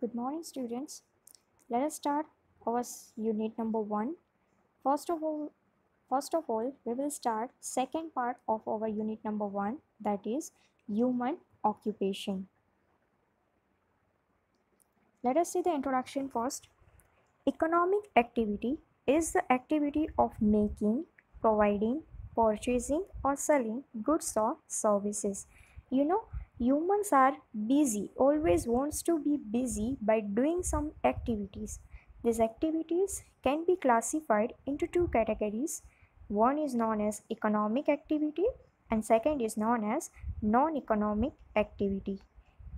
Good morning, students. Let us start our unit number 1. First of all, we will start second part of our unit number 1, that is human occupation. Let us see the introduction first. Economic activity is the activity of making, providing, purchasing or selling goods or services. Humans are busy, always wants to be busy by doing some activities. These activities can be classified into two categories. One is known as economic activity and second is known as non-economic activity.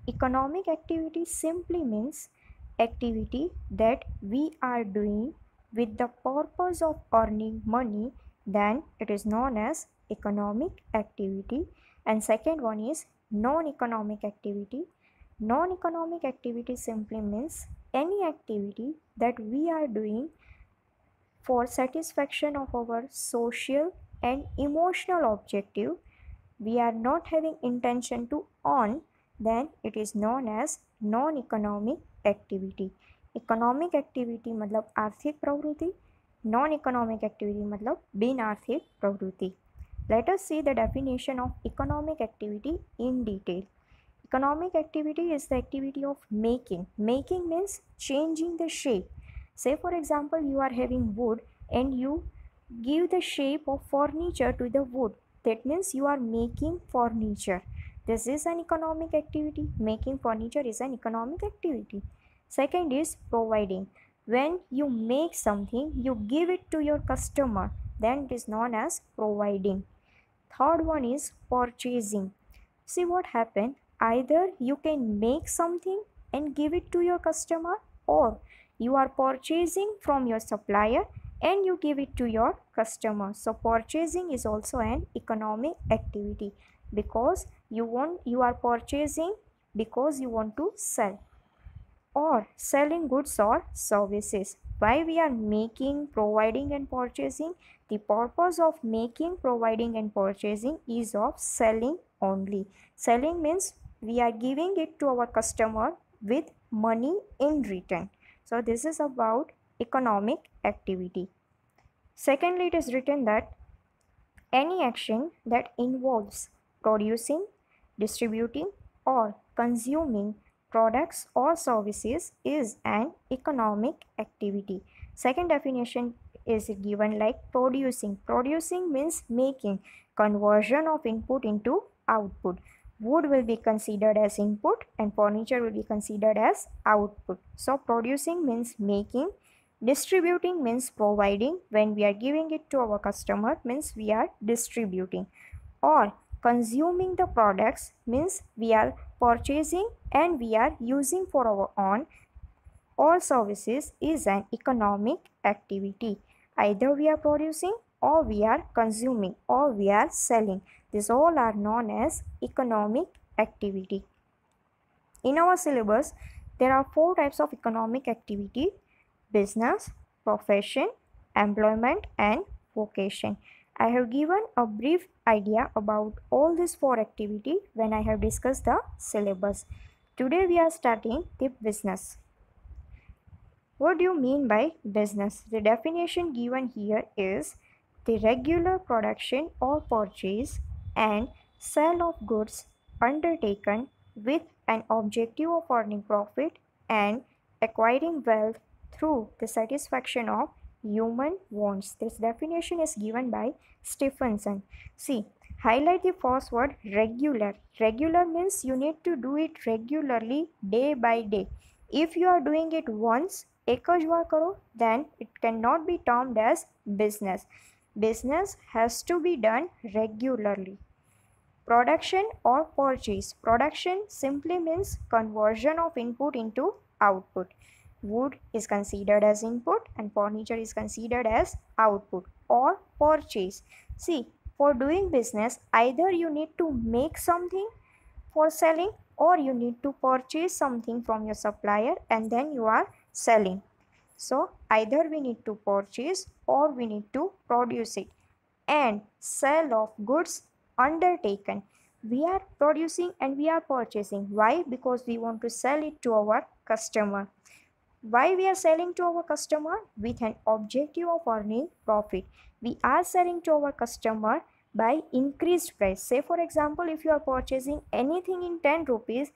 Economic activity simply means activity that we are doing with the purpose of earning money, then it is known as economic activity. And second one is non-economic activity. Non-economic activity simply means any activity that we are doing for satisfaction of our social and emotional objective. We are not having intention to earn, then it is known as non-economic activity. Economic activity मतलब आर्थिक प्रवृत्ति, non economic activity मतलब बिन आर्थिक प्रवृत्ति. Let us see the definition of economic activity in detail. Economic activity is the activity of making. Making means changing the shape. Say for example, you are having wood and you give the shape of furniture to the wood. That means you are making furniture. This is an economic activity. Making furniture is an economic activity. Second is providing. When you make something, you give it to your customer, then it is known as providing. Third one is purchasing. See what happened? Either you can make something and give it to your customer, or you are purchasing from your supplier and you give it to your customer. So purchasing is also an economic activity because you are purchasing because you want to sell, or selling goods or services. Why we are making, providing and purchasing? The purpose of making, providing and purchasing is of selling only. Selling means we are giving it to our customer with money in return. So this is about economic activity. Secondly, it is written that any action that involves producing, distributing or consuming products or services is an economic activity. Second definition is given like producing. Producing means making, conversion of input into output. Wood will be considered as input and furniture will be considered as output. So producing means making, distributing means providing. When we are giving it to our customer means we are distributing, or consuming the products means we are purchasing and we are using for our own. All services is an economic activity. Either we are producing or we are consuming or we are selling. These all are known as economic activity. In our syllabus, there are 4 types of economic activity: business, profession, employment and vocation. I have given a brief idea about all these 4 activities when I have discussed the syllabus. Today we are starting the business. What do you mean by business? The definition given here is the regular production or purchase and sale of goods undertaken with an objective of earning profit and acquiring wealth through the satisfaction of human wants. This definition is given by Stephenson. See, highlight the first word, regular. Regular means you need to do it regularly, day by day. If you are doing it once, एक જ बार करो, then it cannot be termed as business. Business has to be done regularly. Production or purchase. Production simply means conversion of input into output. Wood is considered as input and furniture is considered as output. Or purchase. See, for doing business, either you need to make something for selling or you need to purchase something from your supplier and then you are selling. So either we need to purchase or we need to produce it. And sale of goods undertaken. We are producing and we are purchasing. Why? Because we want to sell it to our customer. Why we are selling to our customer? With an objective of earning profit. We are selling to our customer by increased price. Say for example, if you are purchasing anything in 10 rupees,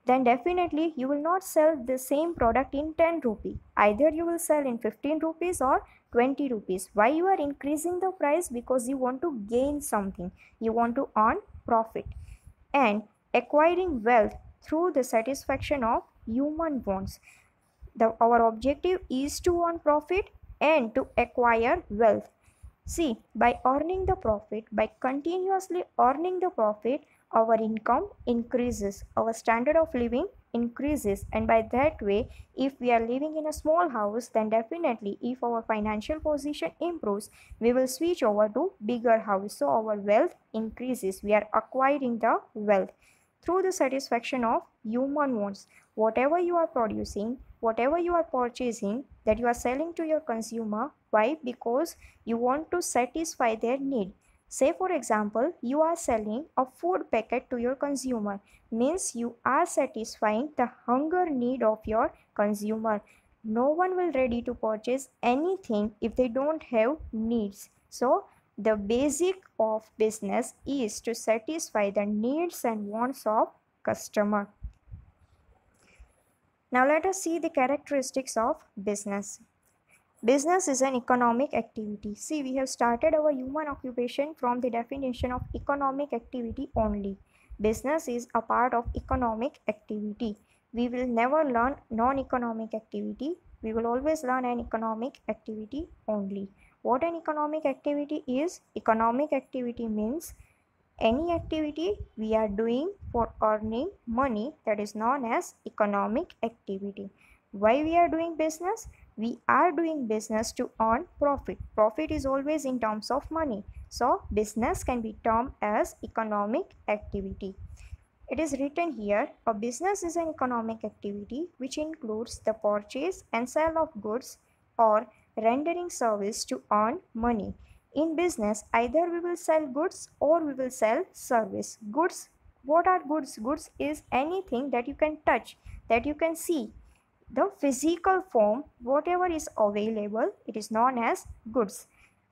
then definitely you will not sell the same product in 10 rupee. Either you will sell in 15 rupees or 20 rupees. Why you are increasing the price? Because you want to gain something. You want to earn profit. And acquiring wealth through the satisfaction of human wants. Our objective is to earn profit and to acquire wealth. See, by earning the profit, by continuously earning the profit, our income increases, our standard of living increases, and by that way, if we are living in a small house, then definitely if our financial position improves, we will switch over to bigger house. So our wealth increases. We are acquiring the wealth through the satisfaction of human wants. Whatever you are producing, whatever you are purchasing, that you are selling to your consumer. Why? Because you want to satisfy their need. Say for example, you are selling a food packet to your consumer, means you are satisfying the hunger need of your consumer. No one will ready to purchase anything if they don't have needs. So the basic of business is to satisfy the needs and wants of customer. Now let us see the characteristics of business. Business is an economic activity. See, we have started our human occupation from the definition of economic activity only. Business is a part of economic activity. We will never learn non-economic activity. We will always learn an economic activity only. What an economic activity is? Economic activity means any activity we are doing for earning money, that is known as economic activity. Why we are doing business? We are doing business to earn profit. Profit is always in terms of money. So business can be termed as economic activity. It is written here, a business is an economic activity which includes the purchase and sale of goods or rendering service to earn money. In business, either we will sell goods or we will sell service. Goods, what are goods? Goods is anything that you can touch, that you can see. The physical form, whatever is available, it is known as goods.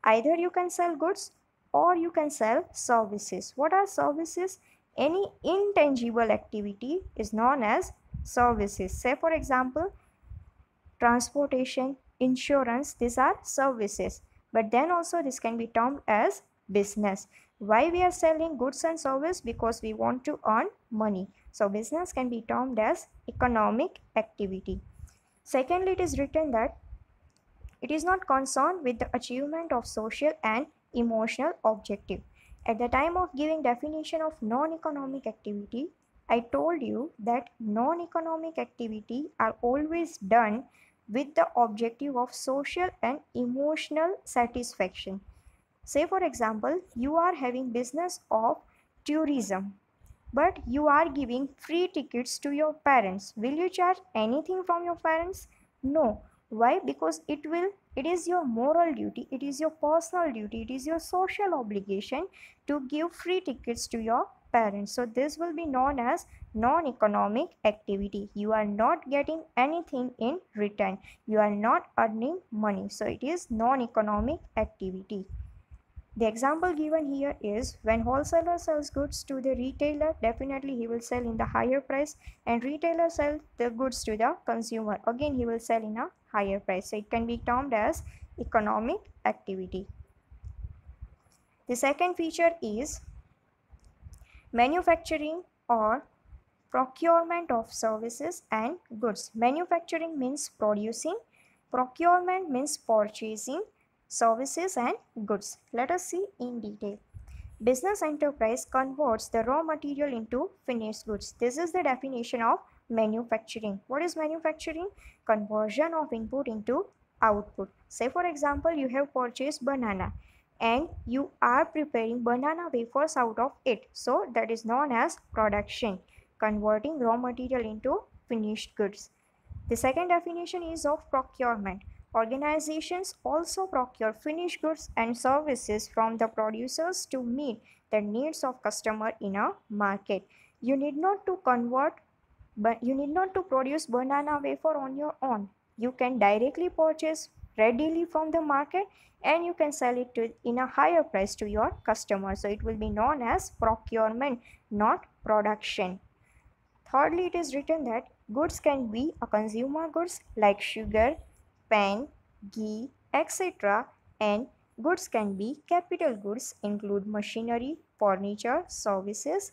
Either you can sell goods or you can sell services. What are services? Any intangible activity is known as services. Say for example, transportation, insurance, these are services. But then also this can be termed as business. Why we are selling goods and service? Because we want to earn money. So business can be termed as economic activity. Secondly, it is written that it is not concerned with the achievement of social and emotional objective. At the time of giving definition of non-economic activity, I told you that non-economic activity are always done with the objective of social and emotional satisfaction. Say for example, you are having business of tourism, but you are giving free tickets to your parents. Will you charge anything from your parents? No. Why? Because it is your moral duty, it is your personal duty, it is your social obligation to give free tickets to your parents. So this will be known as non-economic activity. You are not getting anything in return. You are not earning money. So it is non-economic activity. The example given here is when wholesaler sells goods to the retailer, definitely he will sell in the higher price, and retailer sells the goods to the consumer. Again, he will sell in a higher price. So it can be termed as economic activity. The second feature is manufacturing or procurement of services and goods. Manufacturing means producing, procurement means purchasing services and goods. Let us see in detail. Business enterprise converts the raw material into finished goods. This is the definition of manufacturing. What is manufacturing? Conversion of input into output. Say for example, you have purchased banana and you are preparing banana wafers out of it. So that is known as production, converting raw material into finished goods. The second definition is of procurement. Organizations also procure finished goods and services from the producers to meet the needs of customer in a market. You need not to convert but you need not to produce banana wafer on your own. You can directly purchase readily from the market and you can sell it in a higher price to your customer. So it will be known as procurement, not production. Thirdly, it is written that goods can be a consumer goods like sugar, pen, ghee, etc. and goods can be capital goods include machinery, furniture, services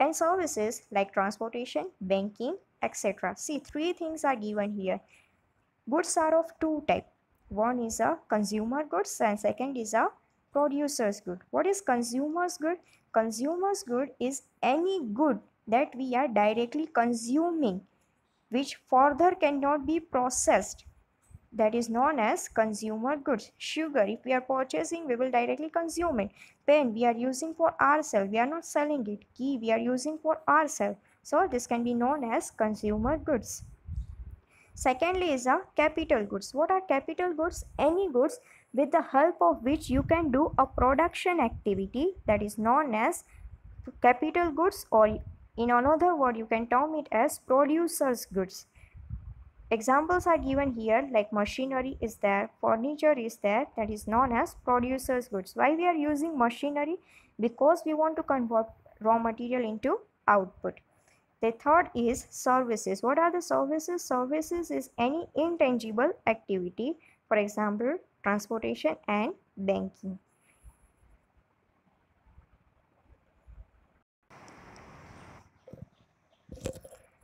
and services like transportation, banking, etc. See, three things are given here. Goods are of two types. One is a consumer goods and second is a producer's good. What is consumer's good? Consumer's good is any good that we are directly consuming which further cannot be processed. That is known as consumer goods. Sugar, if we are purchasing, we will directly consume it. Pen, we are using for ourselves, we are not selling it. Ghee, we are using for ourselves. So this can be known as consumer goods. Secondly is a capital goods. What are capital goods? Any goods with the help of which you can do a production activity, that is known as capital goods, or in another word you can term it as producer's goods. Examples are given here like machinery is there, furniture is there, that is known as producer's goods. Why we are using machinery? Because we want to convert raw material into output. The third is services. What are the services? Services is any intangible activity, for example, transportation and banking.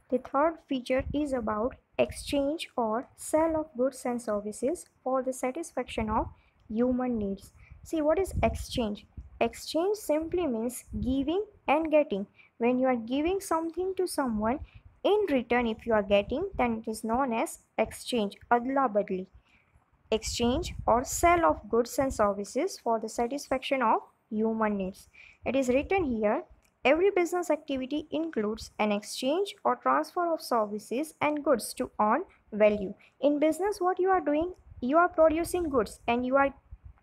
The third feature is about exchange or sale of goods and services for the satisfaction of human needs. See, what is exchange? Exchange simply means giving and getting. When you are giving something to someone, in return if you are getting, then it is known as exchange, adla badli. Exchange or sale of goods and services for the satisfaction of human needs. It is written here, every business activity includes an exchange or transfer of services and goods to earn value. In business, what you are doing? You are producing goods and you are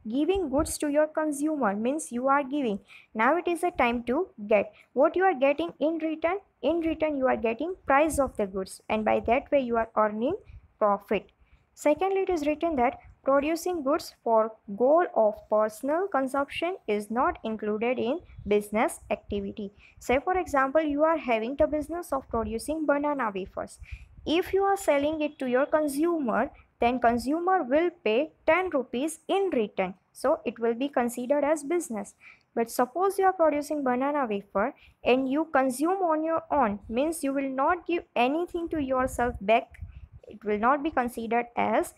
giving goods to your consumer, means you are giving. Now it is a time to get. What you are getting in return? In return, you are getting price of the goods and by that way you are earning profit. Secondly, it is written that producing goods for goal of personal consumption is not included in business activity. Say for example, you are having the business of producing banana wafers. If you are selling it to your consumer, then consumer will pay 10 rupees in return. So it will be considered as business. But suppose you are producing banana wafer and you consume on your own, means you will not give anything to yourself back. It will not be considered as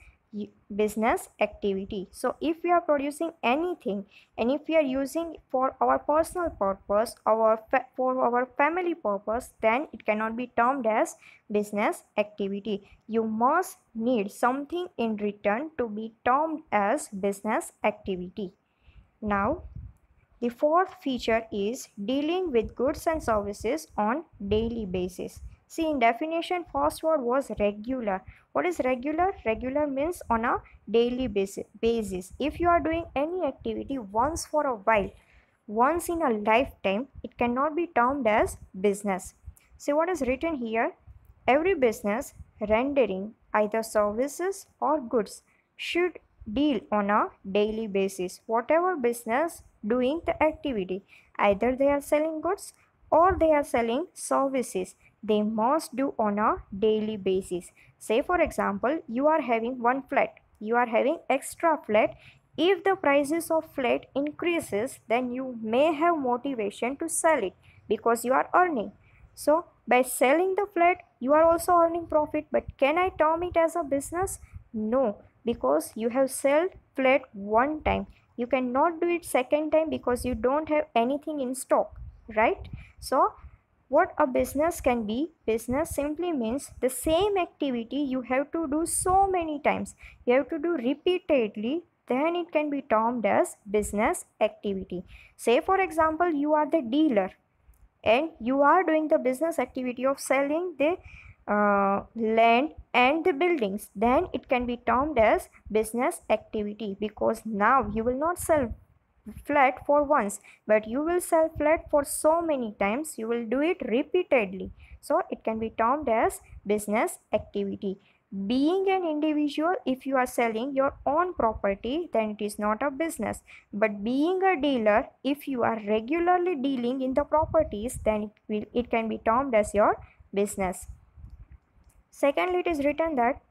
business activity. So if we are producing anything and if we are using for our personal purpose, for our family purpose, then it cannot be termed as business activity. You must need something in return to be termed as business activity. Now the fourth feature is dealing with goods and services on daily basis. See, in definition, first word was regular. What is regular? Regular means on a daily basis. If you are doing any activity once for a while, once in a lifetime, it cannot be termed as business. See what is written here? Every business rendering either services or goods should deal on a daily basis. Whatever business doing the activity, either they are selling goods or they are selling services, they must do on a daily basis. Say for example, you are having one flat, you are having extra flat. If the prices of flat increases, then you may have motivation to sell it because you are earning. So by selling the flat, you are also earning profit. But can I term it as a business? No, because you have sold flat one time. You cannot do it second time because you don't have anything in stock, right? So what a business can be? Business simply means the same activity you have to do so many times. You have to do repeatedly, then it can be termed as business activity. Say for example, you are the dealer and you are doing the business activity of selling the land and the buildings, then it can be termed as business activity because now you will not sell flat for once, but you will sell flat for so many times. You will do it repeatedly. So it can be termed as business activity. Being an individual, if you are selling your own property, then it is not a business. But being a dealer, if you are regularly dealing in the properties, then it can be termed as your business. Secondly, it is written that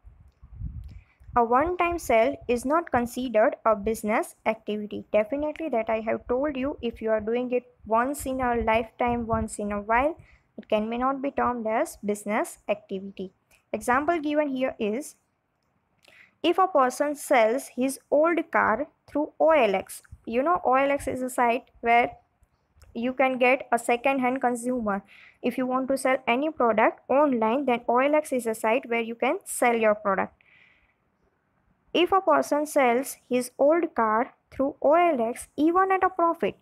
a one-time sale is not considered a business activity. Definitely, that I have told you, if you are doing it once in a lifetime, once in a while, it may not be termed as business activity. Example given here is, if a person sells his old car through OLX. You know, OLX is a site where you can get a second hand consumer. If you want to sell any product online, then OLX is a site where you can sell your product. If a person sells his old car through OLX, even at a profit,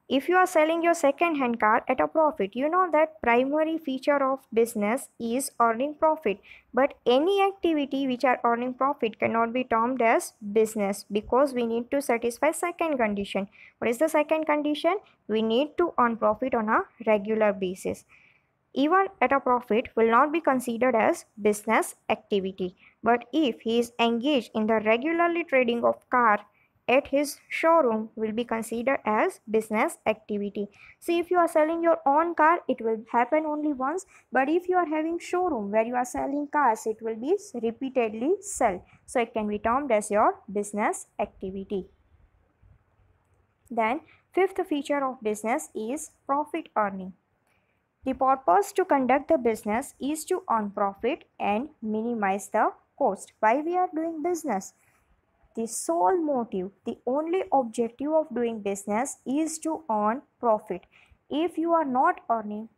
if you are selling your second hand car at a profit, you know that primary feature of business is earning profit. But any activity which are earning profit cannot be termed as business, because we need to satisfy second condition. What is the second condition? We need to earn profit on a regular basis. Even at a profit will not be considered as business activity. But if he is engaged in the regularly trading of car at his showroom, will be considered as business activity. See, if you are selling your own car, it will happen only once. But if you are having showroom where you are selling cars, it will be repeatedly sell. So it can be termed as your business activity. Then fifth feature of business is profit earning. The purpose to conduct the business is to earn profit and minimize the cost. Why we are doing business? The sole motive, the only objective of doing business is to earn profit. If you are not earning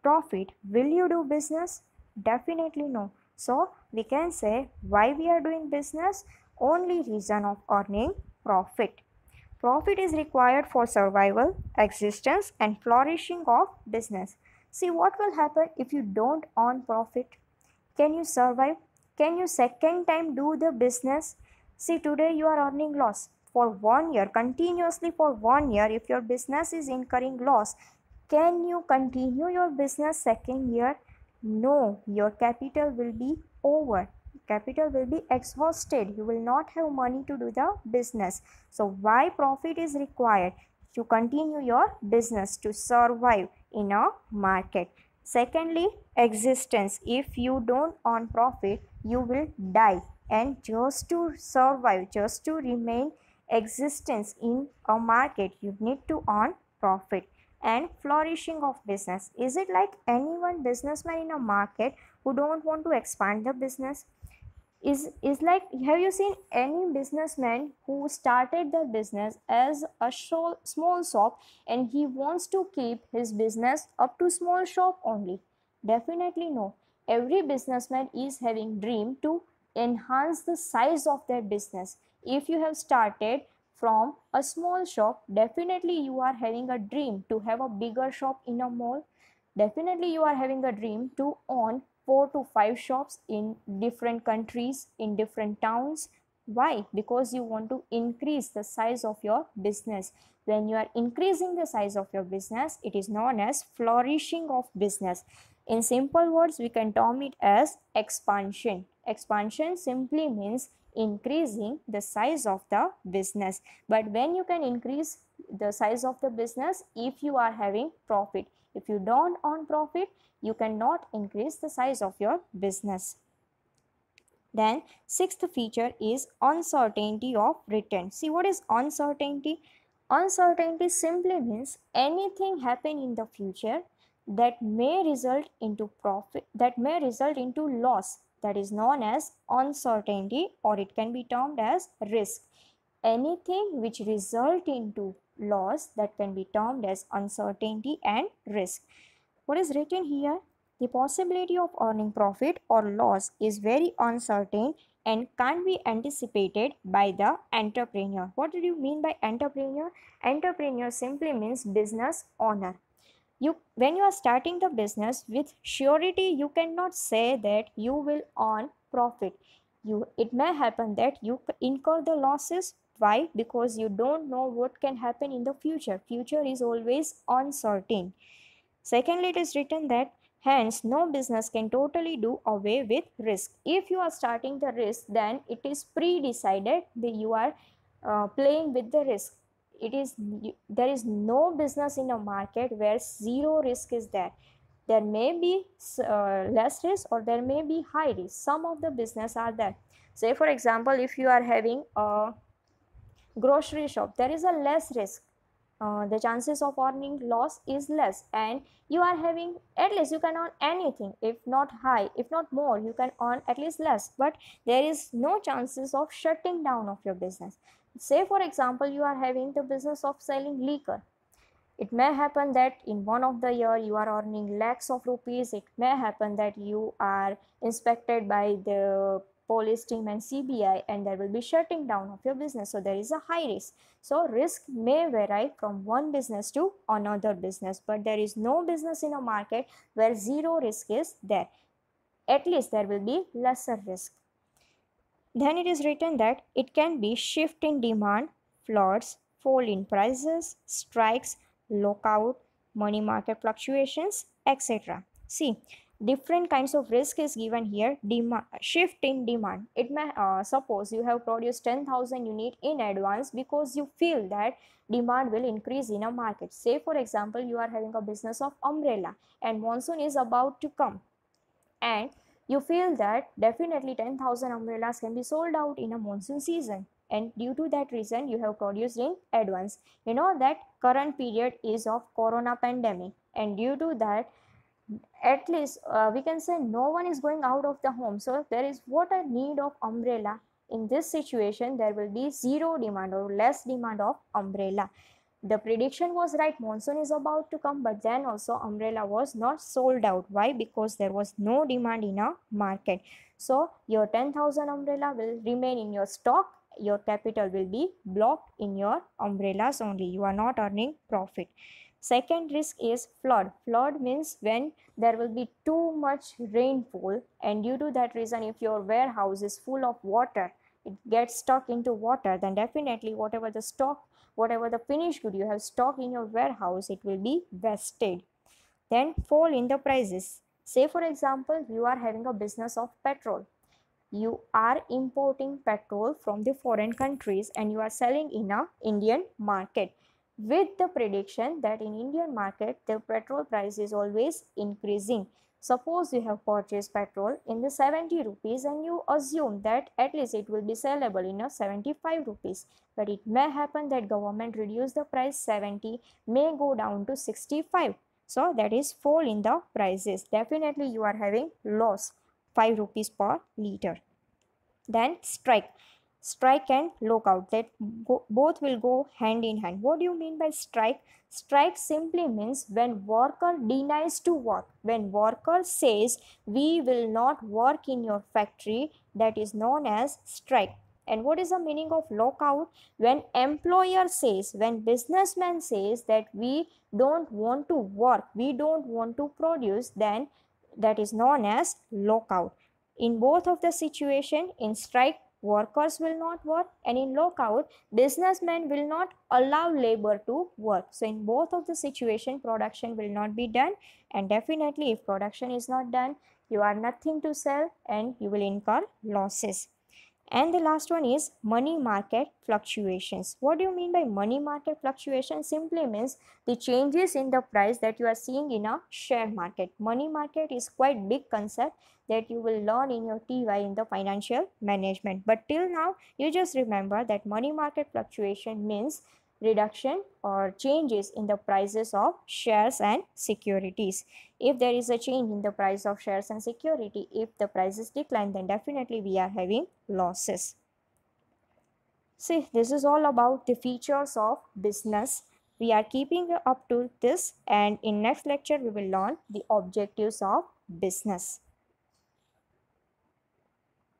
profit, will you do business? Definitely no. So we can say, why we are doing business? Only reason of earning profit. Profit is required for survival, existence, and flourishing of business. See, what will happen if you don't earn profit? Can you survive? Can you second time do the business? See, today you are earning loss for 1 year, continuously for 1 year. If your business is incurring loss, can you continue your business second year? No, your capital will be over. Capital will be exhausted. You will not have money to do the business. So why profit is required? To continue your business, to survive in a market. Secondly, existence. If you don't earn profit, you will die. And just to survive, just to remain existence in a market, you need to earn profit. And flourishing of business. Is it like anyone businessman in a market who don't want to expand the business? Is like, have you seen any businessman who started the business as a small shop and he wants to keep his business up to small shop only? Definitely no. Every businessman is having dream to enhance the size of their business. If you have started from a small shop, definitely you are having a dream to have a bigger shop in a mall. Definitely you are having a dream to own 4 to 5 shops in different countries, in different towns. Why? Because you want to increase the size of your business. When you are increasing the size of your business, it is known as flourishing of business. In simple words, we can term it as expansion. Expansion simply means increasing the size of the business. But when you can increase the size of the business, if you are having profit. If you don't earn profit, you cannot increase the size of your business. Then sixth feature is uncertainty of return. See, what is uncertainty? Uncertainty simply means anything happen in the future that may result into profit, that may result into loss. That is known as uncertainty, or it can be termed as risk. Anything which result into loss, that can be termed as uncertainty and risk. What is written here? The possibility of earning profit or loss is very uncertain and can't be anticipated by the entrepreneur. What do you mean by entrepreneur? Entrepreneur simply means business owner. When you are starting the business, with surety you cannot say that you will earn profit. It may happen that you incur the losses Why? Because you don't know what can happen in the future. Future is always uncertain. Secondly, it is written that hence no business can totally do away with risk. If you are starting the risk, then it is pre-decided that you are playing with the risk. There is no business in a market where zero risk is there. There may be less risk or there may be high risk. Some of the business are there. Say for example, if you are having a grocery shop, there is a less risk. The chances of earning loss is less, and you are having, at least you can earn anything, if not high, if not more, you can earn at least less, but there is no chances of shutting down of your business. Say for example, you are having the business of selling liquor. It may happen that in one of the year you are earning lakhs of rupees. It may happen that you are inspected by the police team and CBI, and there will be shutting down of your business. So there is a high risk. So risk may vary from one business to another business, but there is no business in a market where zero risk is there. At least there will be lesser risk. Then it is written that it can be shift in demand, floods, fall in prices, strikes, lockout, money market fluctuations, etc. See, different kinds of risk is given here. Shift in demand. It may suppose you have produced 10,000 unit in advance because you feel that demand will increase in a market. Say for example, you are having a business of umbrella and monsoon is about to come, and you feel that definitely 10,000 umbrellas can be sold out in a monsoon season, and due to that reason you have produced in advance. You know that current period is of corona pandemic, and due to that, at least we can say no one is going out of the home, so there is what a need of umbrella. In this situation there will be zero demand or less demand of umbrella. The prediction was right, monsoon is about to come, but then also umbrella was not sold out. Why? Because there was no demand in a market. So your 10,000 umbrella will remain in your stock. Your capital will be blocked in your umbrellas only. You are not earning profit. Second risk is flood. Flood means when there will be too much rainfall, and due to that reason, if your warehouse is full of water, it gets stuck into water, then definitely whatever the stock, whatever the finished good you have stocked in your warehouse, it will be wasted. Then fall in the prices. Say for example, you are having a business of petrol. You are importing petrol from the foreign countries and you are selling in a Indian market, with the prediction that in Indian market the petrol price is always increasing. Suppose you have purchased petrol in the 70 rupees and you assume that at least it will be sellable in a 75 rupees, but it may happen that government reduce the price, 70 may go down to 65. So that is fall in the prices. Definitely you are having loss, 5 rupees per liter. Then strike. Strike and lockout, that both will go hand in hand. What do you mean by strike? Strike simply means when worker denies to work. When worker says we will not work in your factory, that is known as strike. And what is the meaning of lockout? When employer says, when businessman says that we don't want to work, we don't want to produce, then that is known as lockout. In both of the situation, in strike workers will not work, and in lockout businessmen will not allow labor to work. So in both of the situation, production will not be done, and definitely if production is not done, you are nothing to sell and you will incur losses. And the last one is money market fluctuations. What do you mean by money market fluctuation? Simply means the changes in the price that you are seeing in a share market. Money market is quite big concept that you will learn in your TY in the financial management. But till now, you just remember that money market fluctuation means reduction or changes in the prices of shares and securities. If there is a change in the price of shares and security, if the prices decline, then definitely we are having losses. See, this is all about the features of business. We are keeping up to this, and in next lecture we will learn the objectives of business.